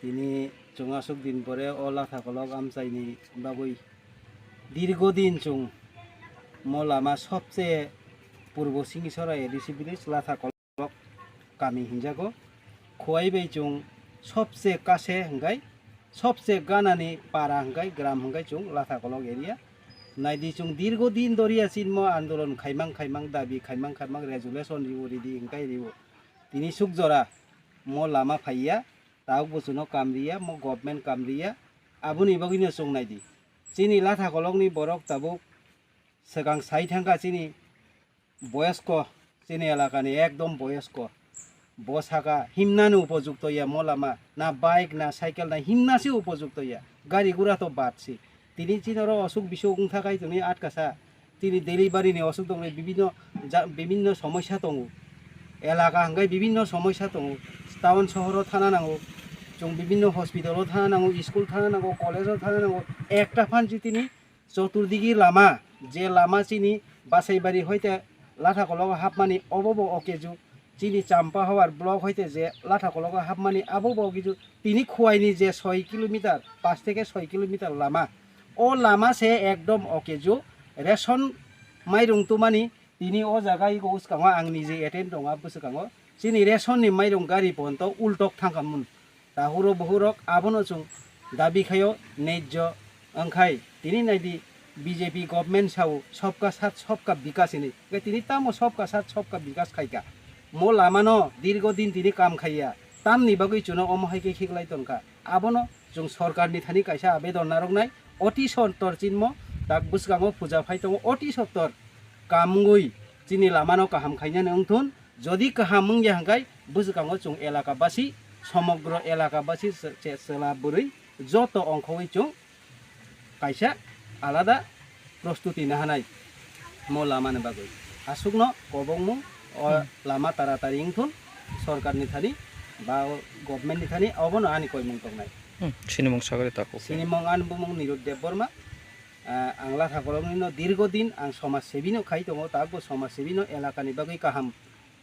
তিনি চুঙাসুক দিন পরে ও লাথাকলক আমচাইনি বাবুই দীর্ঘদিন চুং মলামা সবচেয়ে পূর্ব সিংসরাই এডিসি ব্রিজ লাথাকলক কামি হিंजाको খোয়াইবাই চুং সবচেয়ে কাছে হংগাই সবচেয়ে গানানি পাড়া হংগাই গ্রাম হংগাই চুং লাথাকলক এরিয়া নাইদি চুং দীর্ঘদিন দরিয়া চিনম আন্দোলন খাইমাং খাইমাং দাবি খাইমাং খাইমাং রেজুলেশন রিউ রিদি হংকাই রিউ তিনি সুকজরা মলামা ফাইয়া তাও বসুনো কামরিয়া মো गभर्नमेंट कामरिया आबुनि बगिनो चुं नायदि चिनि लाथाकलकनि बरक ताबुक सेगां साइ थांगा चिनि बयस्क चिनि एलाकानि एकदम बयस्क बसागा हिमनानो उपयुक्त या मलामा ना बाइक ना साइकेल ना हिमनासि उपयुक्त या गाड़ी गुरा तो बातसि तिनि चिनर असुख बिसुख थाखाय तुनि आटकासा तिनि डेलिभारिनि असुख दं विभिन्न समस्या दं एलाका हंगाय विभिन्न समस्या दं टाउन शहराव थाना नांगौ जों विभिन्न हस्पिटालाव थाना नांगौ स्कुल थाना नांगौ कलेजाव थाना नांगौ एकटा फानसि तिनि चतुर्दिगि लामा जे लामा चिनि बासाइबारि हयते लाथाकलक हाबमानि अबब अकेजु चिनि चाम्पा हावार ब्लक हयते जे लाथाकलक हाबमानि आबब अकेजु तिनि खुवाइनि जे 6 किलोमीटर 5 থেকে 6 किलोमीटर लामा ओ लामा से एकदम अकेजु रेशन माइरं तुमानि तिनि ओ जागायखौ उसकाङा आं निजे एटेन्ड दङा बुसकाङो चिनि रेशननि माइरं गारि बन्त उल्टक थांखामुन दाहुरो बहुरक आबनो चुं दाबि खायो नैज्य अंखाय तिनि नायदि बीजेपी गभर्नमेंट साव सबका साथ सबका विकास इनि तिनि तामो सबका साथ सबका विकास खायका मो लामानो दीर्घदिन तिनि काम खाइया तामनि बागै चुनो अमहायके खिगलाय तनका आबनो जों सरकारनि थानि कायसा आबेदन नारंनाय अति सत्तर चिन्म दाग बुसगाङो फुजा फायतङो अति सत्तर कामगुइ चिनि लामानो काहाम खायनानै अंथुन যদি কাহামং याहंगाय बुसगाङो चुं एलाकाबासि समग्र एलाकाबासि सेलाबुरै जत अंखयै चुं कायसा आलादा प्रस्तुति नाहानाय मो लामानि बागै आसुगनो कबंमु ओ लामा तारातारि इंथुन सरकारनि थानि बा गभर्नमेंटनि थानि अबनो आनि कयमं तंनाय सिनिमं सागरे ताको सिनिमं आन बुमं निरुद्देव बर्मा आं लाथाकलकनिनो दीर्घदिन आं समाज सेबिनो खाय दङ ताबो समाज सेबिनो एलाकानि बागै काहाम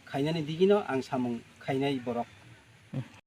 खायनानै दिगिनो आं सामं खायनाय बरक